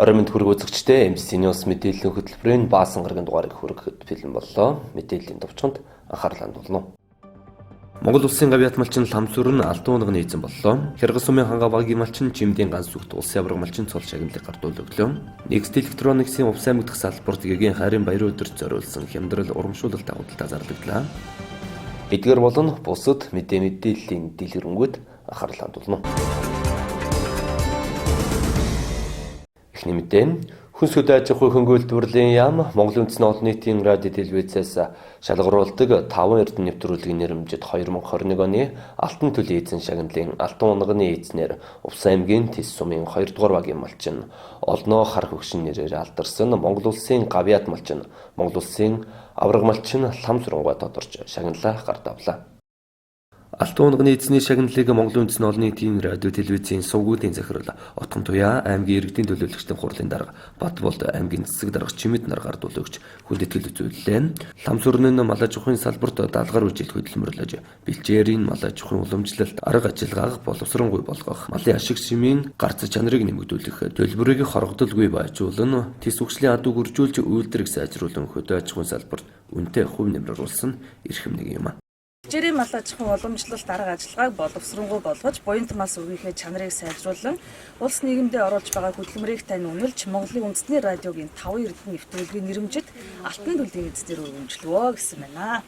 Орой мэнд хүрэг үзэгчдээ MC News мэдээллийн хөтөлбөрийн баасан гарагийн дугаарыг хүргэхэд бэлэн боллоо. Мэдээллийн товчхонд анхаарлаа хандуулна. Монгол улсын гавьяат малчин ламсүр нь алтан унганы эзэн боллоо. Хяргас сумын ханга багийн малчин Жимдийн ганц зүгт улсын авраг малчин цол шагналыг гардуул өглөө. Next Electronics-ийн Увс аймаг дахь салбарт гэгийн хайрын баяр өдөрт зориулсан хямдрал урамшуулалт агуултаа зарлагдлаа. Эдгээр болон бусад мэдээллийн дэлгэрэнгүй анхаарлаа хандуулна. Эхний мэдээ хүнс хөдөө аж ахуй хөнгөлөлтөрлийн яам Монголын үндэсний олон нийтийн радио телевизээс шалгаруулдаг 5 эрдэнэ нэвтрүүлгийн нэрмжид 2021 оны Алтан төлөө эзэн шагналын алтан унганы эзнэр Увс аймгийн Тэс сумын 2 дугаар багийн малчин Олноо хар хөгшин нэрээр алдарсан Монгол улсын гавьяат малчин Монгол улсын авраг малчин лам сурангуй тодорч шагналаа гардавлаа. Алтан унганы эзний шагналыг Монголын үндэсний олон нийтийн радио телевизийн сувгуудын захирал Отгон Туяа аймгийн иргэдийн төлөөлөгчдийн хурлын дарга Батболд аймгийн засаг дарга Чимэд нар гардуул өгч хүндэтгэл үзүүллээ. Лам сүрнэн мал аж ахуйн салбарт даалгавар үжилт хөдөлмөрлөж бэлчээрийн мал аж ахуйн уламжлалт арга ажиллагааг боловсронгуй болгох, малын ашиг шимийн гарц чанарыг нэмэгдүүлэх, төлбөрийг хорогдолгүй байжуулан, тис үхшлийн адуу гөржүүлж үйлдвэрийг сайжруулан хөдөө аж ахуйн салбарт үнэтэй хувь нэмэр оруулсан эрхэм нэг юм. Бэлчээрийн мал аж ахуйн уламжлалт арга ажиллагааг боловсронгуй болгож, буянт мал үрийнхээ чанарыг сайжруулан, улс нийгэмдээ оруулж байгаа хөдөлмөрийг тань үнэлж, Монголын үндэсний радиогийн 5 эрдэнэ нэвтрүүлгийн нэрмжид алтан төлөвийн эзнэр өргөмжлөвөө гэсэн байна.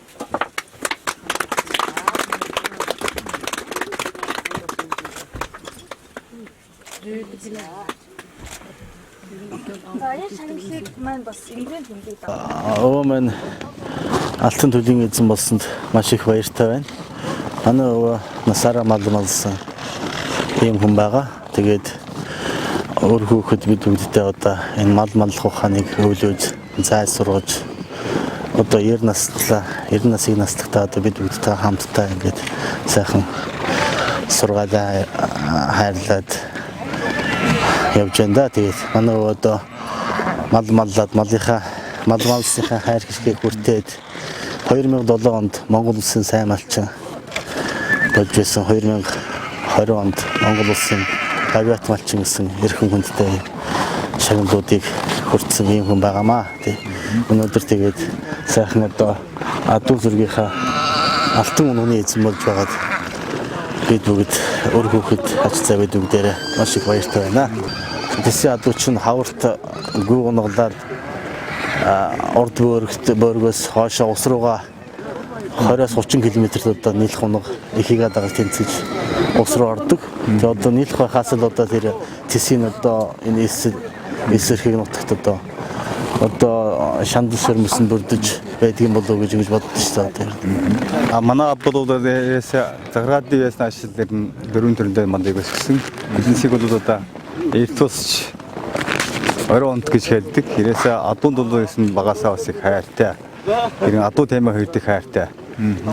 Алтан төлөвийн эзэн болсонд маш их баяртай байна. Манай өвөө насаараа малсан ийм хүн байгаа. Тэгээд өөр хүүхэд бид бүгдээ одоо энэ маллах ухааныг өвлөөж, зай сургаж одоо 90 насыг наслахтаа одоо бид бүгдээ хамтдаа ингээд сайхан сургаалаа хайрлаад явж байна да. Тэгээд манай өвөө одоо маллсныхаа хайр хэшгийг хүртээд 2007 онд Монгол улсын сайн малчин болж байсан. 2020 онд Монгол улсын гавьяат малчин гэсэн эрхэм хүндтэй шагналуудыг хүртсэн юм хүн байгаамаа. Өнөөдөр тэгээд сайхан одоо адуу зүргийнхаа алтан унганы эзэн болж байгаад бид бүгд өөр хүүхэд ач цаа бид бүгдээрээ маш их баяртай байна. Тэсийн адууч нь хаварт гүйгоноглаад урд бөөргөөс хоошоо ус руугаа 20-30 км одоо нийлэх унаг ихийгээ дагаад тэнцэж ус руу ордог. Тэгээд одоо нийлэх байхаас л одоо тэр Тэсийн одоо энэ эсэрхийг нутагт одоо шандал шөрмөсөн бүрдэж байдгийн болов гэж ингэж боддоо шүү дээ. Манай бол заграадын ясна ашил дөрвөн төрөндөө мандыг өсгсөн. Бизнесийг бол одоо эртусч орой онт гэж хэлдэг. Ирээсээ адуун дулуус нь багасаа бас их хайртай. Тэр адуу таймаа хоёрдох хайртай.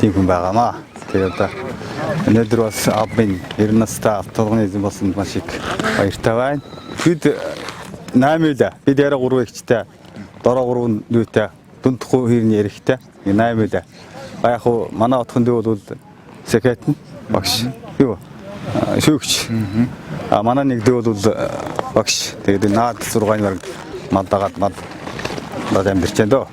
Тийм хүн байгаамаа. Тэгээд одоо өнөөдөр бас авбын 90 настай автологны эзэн болсон маш их баяртай байна. Бид 8 үйл. Бид яриа 3 ихтэй. Дороо 3 нүүтэй. Дундхгүй хэрний ярихтэй. 8 үйл. Яг хуу манай отхон дүү бол секретэн багш. Юу? Шүүгч. Манай нэг дүү бол багш. Тэгээд наад 6-ны бараг маддагаад амьдэрч байна дөө.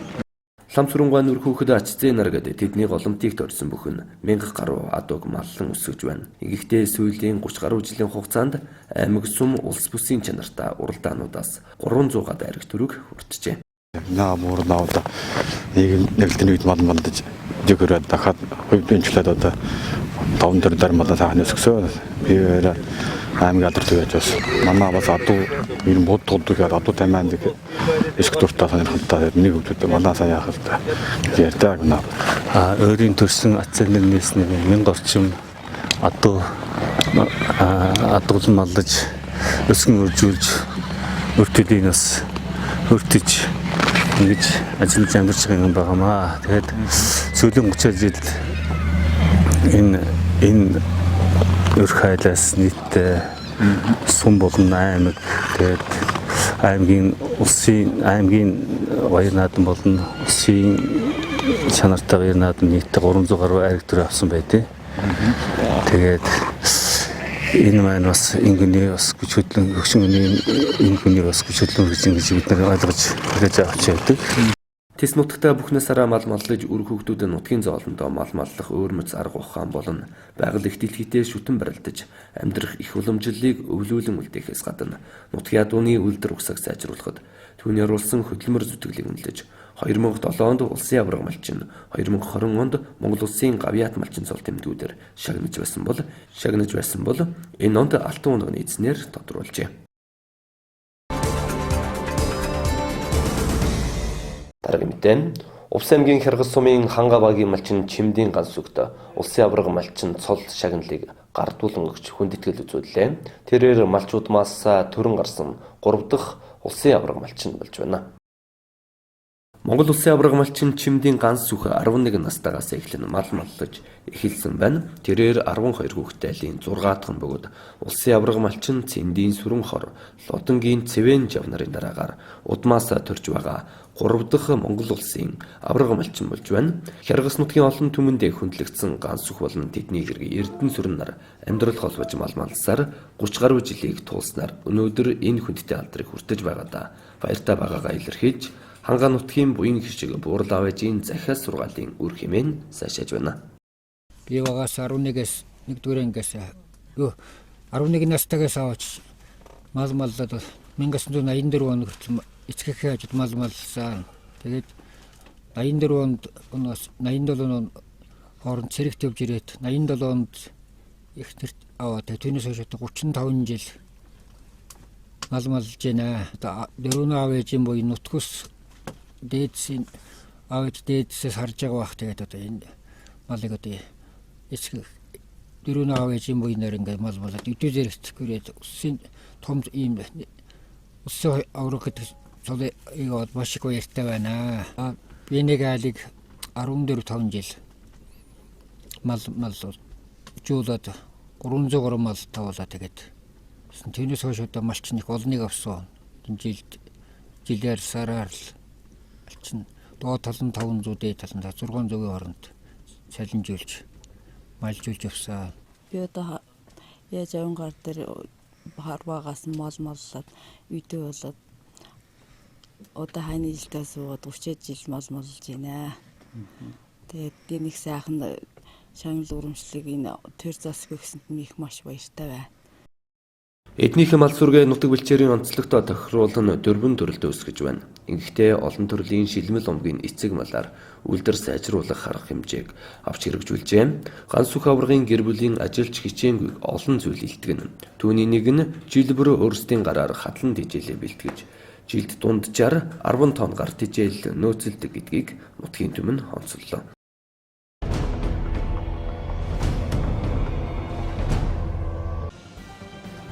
Лам сүрэнгүй нүр хүүхэд ач зээн наргад тэдний голомтыг торсон бүхэн 1000 гаруй адууг маллан өсгөж байна. Игэгтэй сүүлийн 30 гаруй жилийн хугацаанд аймаг сум улс бүсийн чанартай уралдаануудаас 300 гад ариг төрөг хүртжээ. Наамуурнаа одоо нэгэлтэн үед мандаж жигөрөд дахад хувьдынчлаад одоо 5 дармалаа таахны өсгсөн. Би аймаг алдарт байж бас манай бас адуу ер нь боддогддаг адуу таймаанд эск дуртай санагдтаа нэг хөвгдөд манай сайн яах вэ ярьдаг наа. Өөрийн төрсэн аценэр нээсний 1000 орчим адуулан маллаж өсгөн үржүүлж өртөлийн нас өртөж ингэж ажиллаж амьдарч байгаа юм байгаамаа. Тэгээд сүүлийн 30 жил энэ өрх хайлаас нийтдээ сум болон аймаг тэгээд аймгийн баяр наадам болон улсын чанартай баяр наадам нийтдээ 300 гаруй ариг төр авсан байдیں۔ Тэгээд Энэ маань бас ингэний бас хүч хөдлөн хөгшин энэ хүний бас хүч хөдлөн гэж бид нар ойлгож хэлж авч явдаг. Тэс нутагта бүх насаараа мал маллаж үр хөвгдүүд нутгийн зоолондоо мал маллах өөр мэц арга ухаан болон байгаль их дэлхийдээ шүтэн барилдаж амьдрах их уламжлалыг өвлүүлэн үлдээхээс гадна нутгийн адууны үлдэр усаг сайжруулахад түүний оруулсан хөдөлмөр зүтгэлийг үнэлж 2007 онд улсын аварга малчин, 2020 онд Монгол улсын гавьяат малчин цол тэмдгүүдээр шагнаж байсан бол энэ онд алтан унаг нийцнээр тодруулжээ. Дараагийн мэдээ Увс аймгийн Хяргас сумын Ханга багийн малчин Чимдийн ганц зүгт улсын аварга малчин цол шагналыг гардуулан өгч хүндэтгэл үзүүллээ. Тэрээр малчуудмаас төрөн гарсан 3 дахь улсын аварга малчин болж байна. Монгол улсын аварга малчин Чимдийн ганц зүх 11 настайгаас эхлэн мал маллаж эхэлсэн байна. Тэрээр 12 хүүхэдтэй айлын 6 дахь нь бөгөөд улсын аварга малчин Цэндийн сүрэн хор, Лодонгийн Цэвэн жав нарын дараагаар удмаас төрж байгаа 3 дахь Монгол улсын аварга малчин болж байна. Хяргас нутгийн олон түмэндээ хөндлөгдсөн ганц зүх болон тэдний хэрэг Эрдэнэ сүрэн нар амьдрал холбож мал малсаар 30 гаруй жилийг туулснаар өнөөдөр энэ хүндтэй алдрыг хүртэж байгаадаа баяртай байгаагаа илэрхийлж Ханга нутгийн буян хишиг буурал аваажийн захиас сургаалын үр хэмээн сайшааж байна. Би багаас 11-ээс 1-р ангиас 11 настайгаас аваач мал маллаад 1984 он хүртэл эцгийнхээ хажууд мал малсан. Тэгээд 84 онд 87 он хооронд цэрэгт явж ирээд 87 онд ихнэрт аваад түүнээс хойш 35 жил мал малж байна. Дөрөвнөө аваажийн буян нутгус дээдсийн аваад дээдсээс харж байгаа бах. Тэгээд одоо энэ малыг одоо эцэг дөрөвнөө аваажийн буйнаар ингээд мал малаад өдөө зэрэгт хүрээд усын том ийм усын авраг гэдэг цолыг маш их баяртай байна. Би нэг айлыг 14-5 жил мал жуулаад 300 гаруй мал тавуулаа. Тэгээд түүнээс хойш одоо малчин их олныг авсан. Жилээр сараар л малчин доод тал нь 500 дээд тал нь 600-ийн хооронд салинжуулж малжуулж явсан. Би одоо яаж авангаар дээр харваагаас мал маллаад үйдээ болоод одоо хайны жилдээ суугаад 30 жил мал малж байна. Тэгээд энэ их сайхан шагнал урамшлыг энэ төр засаг өгсөнд нь их маш баяртай байна. Эднийхэн мал сүргээ нутаг бэлчээрийн онцлогтой тохируулан 4 төрөлд өсгөж байна. Ингэхдээ олон төрлийн шилмэл умгийн эцэг малаар үлдэр сайжруулах арга хэмжээг авч хэрэгжүүлжээ. Ганц сүх аваргын гэр бүлийн ажилч хичээнгүй олон зүйл илтгэн. Түүний нэг нь жил бүр өөрсдийн гараар хатлан тэжээлээ бэлтгэж, жилд дунджаар 10 тонн гар тэжээл нөөцөлдөг гэдгийг нутгийн түмэн онцоллоо.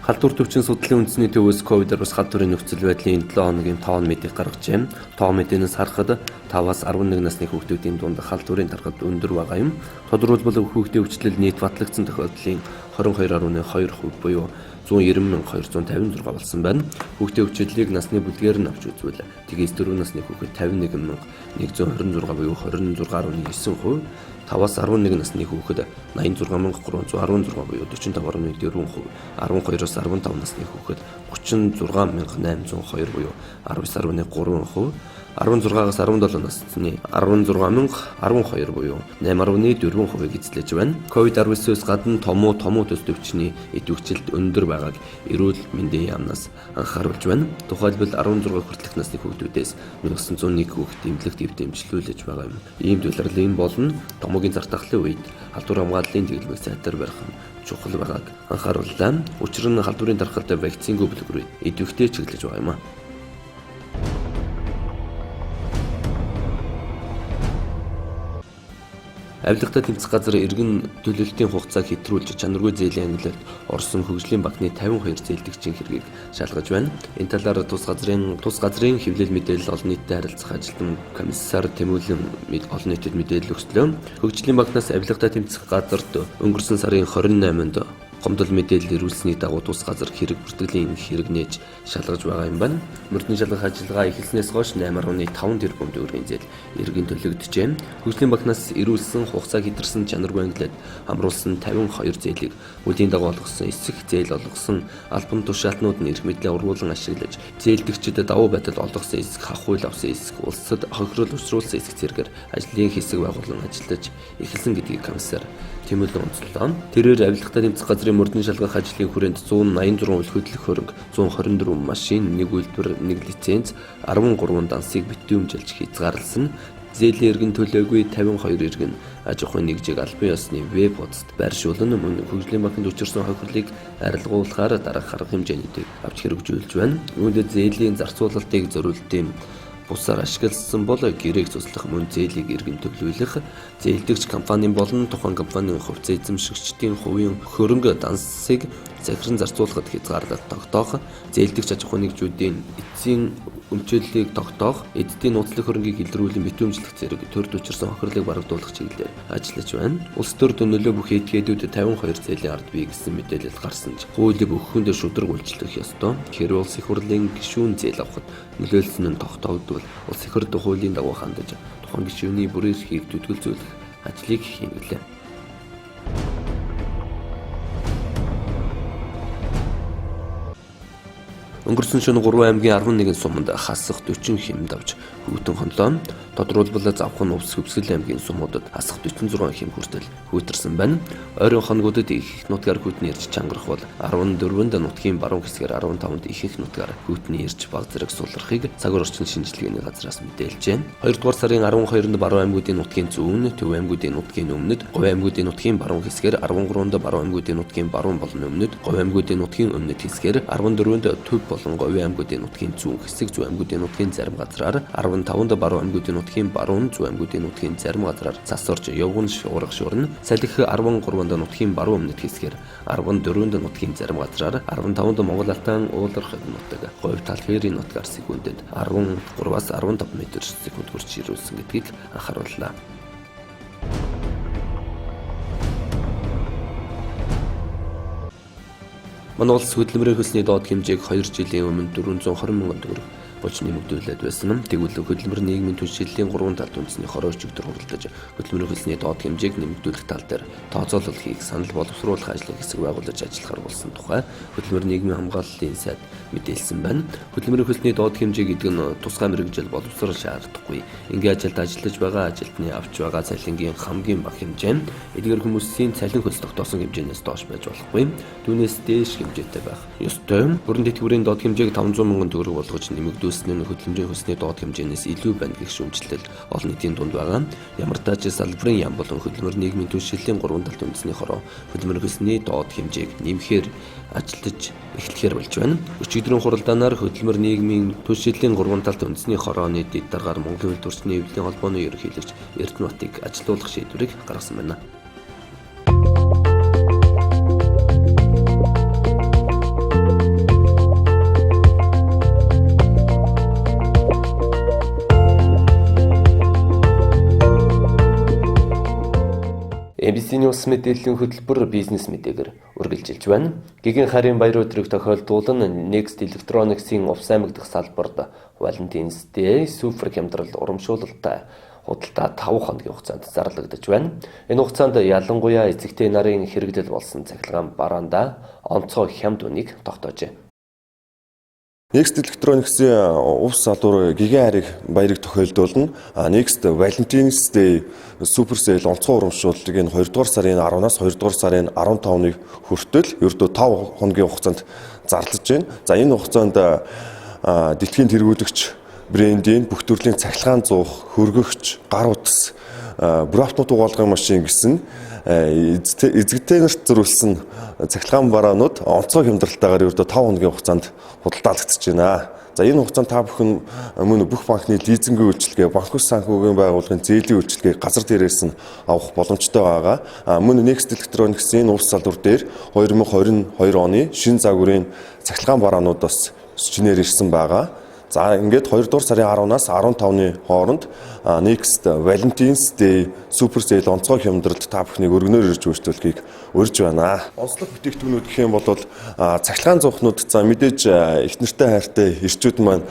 Халдвар төвчин судлалын үндэсний төвөөс ковидор бас халдварын нөхцөл байдлын 7 хоногийн тоон мэдээ гаргажээ. Тоон мэдээнээс харахад 5-аас 11 насны хүүхдүүдийн дунд халдварын тархалт өндөр байгаа юм. Тодорхойлбол хүүхдийн өвчлөл нийт батлагдсан тохиолдлын 22.2% буюу 190,256 болсон байна. Хүүхдийн өвчлөлийг насны бүлгээр нь авч үзвэл тэгээс 4 насны хүүхэд 51,126 буюу 26.9%, 5-аас 11 насны хүүхэд 86,316 буюу 45.4%, 12-оос 15 насны хүүхэд 36,802 буюу 19.3%, 16-аас 17 насны 16,012 буюу 8.4% эзлэж байна. COVID-19-өөс гадна томуу төс төвчний идэвхжилт өндөр байгааг эрүүл мэндийн яамнаас анхааруулж байна. Тухайлбал 16 хүртэлх насны хүүхдүүдээс 1901 хүүхэд эмнэлэгт дэмжлүүлж байгаа юм. Ийм төлөвлөлийн болно томоогийн зар тахлын үед халдвар хамгааллын дэглэмийг сайтар барих нь чухал байгааг анхаарууллаа. Учир нь халдварын дархалтай вакцингүй бүлгэрээ идэвхтэй чиглэж байгаа юм а. Авилгатай тэмцэх газар иргэн төлөлтийн хугацааг хэтрүүлж чанаргүй зээлийн ангилалд орсон хөгжлийн банкны 52 зээлдэгчийн хэргийг шалгаж байна. Энэ талаар тус газрын хэвлэл мэдээлэл олон нийтэд харилцах ажилтан комиссар Тэмүүлэн олон нийтэд мэдээлэл өгслөө. Хөгжлийн банкнаас авилгатай тэмцэх газарт өнгөрсөн сарын 28-нд гомдол мэдээлэл ирүүлсэний дагуу тус газар хэрэг бүртгэлийн хэрэг нээж шалгаж байгаа юм байна. Мөрдний шалгах ажиллагаа эхэлснээс хойш 8.5 тэрбум төгрөгийн зээл иргэн төлөгдөжээ. Хөгжлийн банкнаас ирүүлсэн хугацааг хэтэрсэн чанаргүй ангилалд хамруулсан 52 зээлийг үлийн дагуу олгосон эсэх зээл олгосон албан тушаалтнууд нь эрх мэдлээ ургуулan ашиглаж зээлдэгчдэд давуу байдал олгосон эсэх хахуйл авсан эсэх улсад хохирол учруулсан эсэх зэргээр ажлын хэсэг байгуулан ажиллаж эхэлсэн гэдгийг комиссар тэмүүлэн онцлоо. Тэрээр авилгатай тэмцэх газрын мөрдний шалгах ажлын хүрээнд 186 үйл хөдлөх хөрөнгө, 124 машин, 1 үйлдвэр, 1 лиценз, 13 дансыг битүүмжилж хязгаарласан. Зээлийн эргэн төлөөгүй 52 эргэн аж ахуйн нэгжийг албан ёсны веб хуудасд байршуулан мөн хөгжлийн банкнд учирсан хохирлыг арилгуулахаар дараах арга хэмжээнүүдийг авч хэрэгжүүлж байна. Үүнтэй зээлийн зарцуулалтыг зориултын бусаар ашигласан бол гэрээг цуслах мөн зээлийг эргэн төлөвлөх, зээлдэгч компани болон тухайн компанийн хувьцаа эзэмшигчдийн хувийн хөрөнгө дансыг захиран зарцуулахад хязгаарлалт тогтоох, зээлдэгч аж ахуйн нэгжүүдийн эцсийн өмчлөлийг тогтоох, эддийн нууцлах хөрөнгийг илрүүлэн битүүмжлэх зэрэг төрд учирсан хохирлыг барагдуулах чиглэлээр ажиллаж байна. Улс төрд нөлөө бүх этгээдүүд 52 зээлийн ард бий гэсэн мэдээлэл гарсан ч хуулийг өгөхгүй шудраг үйлчлэх ёстой. Тэгэхээр улс их хурлын гишүүн зээл авахд нөлөөлсөн нь тогтоогдвол улс их хурлын хуулийн дагуу хандаж тухайн гишүүний бүрэн эрхийг төдөлзүүлэх ажлыг хийнэ гэлээ. Өнгөрсөн шөнө 3 аймгийн 11 суманд хасах 40 хэмд авч хүүтэн хонлоо. Тодорхойлбол Завхан, Өвс, Хөвсгөл аймгийн сумуудад хасах 46 хэм хүртэл хүүтэрсэн байна. Ойрын хоногудад их нутгаар хүүтний ирж чангарах бол 14-нд нутгийн баруун хэсгээр 15-нд ихэнх нутгаар хүүтний ирж баг зэрэг сулрахыг цагур орчин шинжилгээний газраас мэдээлжээ. 2 дугаар сарын 12-нд баруун аймгуудын нутгийн зүүн, Төв аймгуудын нутгийн өмнөд, Говь аймгуудын нутгийн баруун хэсгээр 13-нд баруун аймгуудын нутгийн баруун болон өмнөд, Говь аймгуудын нутгийн өмнөд хэсгээр 14-нд Төв болон Говь аймгуудын нутгийн зүүн хэсэг, Зөв аймгуудын нутгийн зарим газраар 15-нд баруун аймгуудын нутгийн баруун, Зөв аймгуудын нутгийн зарим газраар цас орж явган шуурга шуурна. Салхи 13-нд нутгийн баруун өмнөд хэсгээр 14-нд нутгийн зарим газраар 15-нд Монгол Алтан ууларх нутаг, Говь тал хээрийн нутгаар секундэд 13-аас 15 м/сек хүрч ирүүлсэн гэдгийг анхаарууллаа. Манай улс хөдөлмөрийн хөлсний доод хэмжээг 2 жилийн өмнө 420 мянган төгрөг болж нэмэгдүүлээд байсан. Тэгвэл хөдөлмөр нийгмийн түншлэлийн 3 талд үндэсний хороо чигтэр хуралдаж хөдөлмөрийн хөлсний доод хэмжээг нэмэгдүүлэх тал дээр тооцоолол хийх, санал боловсруулах ажлыг хэсэг байгуулж ажиллахаар болсон тухай хөдөлмөр нийгмийн хамгааллын сайд мэдээлсэн байна. Хөдөлмөрийн хөлсний доод хэмжээ гэдэг нь тусгай мэргэжил боловсрол шаардахгүй. Ингээ ажилд ажиллаж байгаа ажилтны авч байгаа цалингийн хамгийн бага хэмжээ эдгээр хүмүүсийн цалин хөлс тогтоосон хэмжээнээс доош байж болохгүй. Түүнээс дээш хэмжээтэй байх ёстой. Бүрэн тэтгэврийн доод хэмжээг 500 мянган төгрөг болгож нэмэгдүүлсэн нь хөдөлмөрийн хөлсний доод хэмжээнээс илүү байна гэх шүүмжлэл олон нийтийн дунд байгаа. Ямар тач салбарын яам болон хөдөлмөр нийгмийн түншлэлийн 3 талд үндэсний хороо хөдөлмөрийн хөлсний доод хэмжээг нэмэхээр ажиллаж эхлэхээр болж байна. Өчигдрийн хуралдаанаар хөдөлмөр нийгмийн түншлэлийн 3 талд үндэсний хорооны дэд даргаар Монголын үйлдвэрчний эвлэлийн холбооны ерөнхийлөгч Эрдэнэтийг ажилуулах шийдвэрийг гаргасан байна. MBC News мэдээллийн хөтөлбөр бизнес мэдээгээр үргэлжилж байна. Гэгэн харийн баяр өдрийг тохиолдуулан Next Electronics-ийн Увс аймаг дахь салбарт Valentine's Day супер хямдрал урамшуулалтай худалдаа 5 хоногийн хугацаанд зарлагдаж байна. Энэ хугацаанд ялангуяа эцэгтэй нарын хэрэглэл болсон цахилгаан бараанда онцгой хямд үнийг тогтоожээ. Next Electronics-ийн Увс салбар гигэн харийн баярыг тохиолдуулна. Next Valentine's Day супер сейл онцгой урамшууллыг энэ 2 дугаар сарын 10-наас 2 дугаар сарын 15-ны хүртэл ердөө 5 хоногийн хугацаанд зарлаж байна. За энэ хугацаанд дэлхийн тэргүүлэгч брендийн бүх төрлийн цахилгаан зуух, хөргөгч, гар утас, бүр автомат угаалгын машин гэсэн эзэгтэй нарт зориулсан цахилгаан бараанууд онцгой хямдралтайгаар ердөө 5 хоногийн хугацаанд худалдаалагдаж байна. За энэ хугацаанд та бүхэн мөн бүх банкны лизингийн үйлчилгээ, банк ус санхүүгийн байгууллагын зээлийн үйлчилгээг газар дээрээс нь авах боломжтой байгаа. Мөн Next Electronics-ийн Увс салбар дээр 2022 оны шинэ загварын цахилгаан бараанууд бас шинээр ирсэн байгаа. За ингээд 2 дугаар сарын 10-наас 15-ны хооронд Next Valentine's Day Super Sale онцгой хямдралд та бүхнийг өргөнөөр ирж үйлчлүүлэхийг урьж байна. Онцлог бүтээгдэхүүнүүд гэх юм бол цахилгаан зуухнууд за мэдээж их нэртэй хайртай ирчүүд маань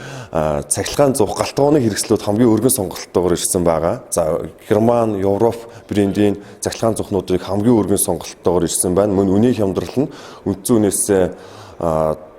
цахилгаан зуух галтгооны хэрэгслүүд хамгийн өргөн сонголттойгоор ирсэн байгаа. За Герман, Европ брендийн цахилгаан зуухнуудыг хамгийн өргөн сонголттойгоор ирсэн байна. Мөн үнийн хямдрал нь үндсэн үнээсээ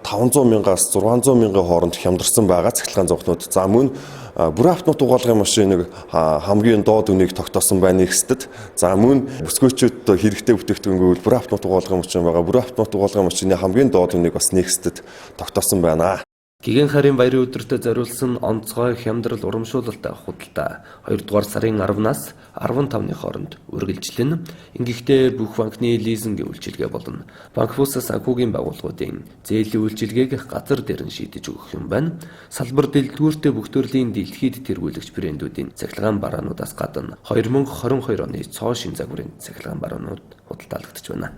500 мянгаас 600 мянган хооронд хямдарсан байгаа цахилгаан зуухнууд. За мөн бүр автомат угаалгын машиныг хамгийн доод үнийг тогтоосон байна Next-д. За мөн бүсгүйчүүд хэрэгтэй бүтээгдэхүүн бүр автомат угаалгын машин байгаа. Бүр автомат угаалгын машины хамгийн доод үнийг бас Next-д тогтоосон байна. Гигэн харийн баярын өдөртөө зориулсан онцгой хямдрал урамшуулалтай худалдаа 2 дугаар сарын 10-наас 15-ны хооронд үргэлжлэнэ. Ингэхдээ бүх банкны лизингийн үйлчилгээ болон банк бус санхүүгийн байгууллагуудын зээлийн үйлчилгээг газар дээр нь шийдэж өгөх юм байна. Салбар дэлгүүртээ бүх төрлийн дэлхийд тэргүүлэгч брэндүүдийн цахилгаан бараануудаас гадна 2022 оны цоо шин загварын цахилгаан бараанууд худалдаалагдаж байна.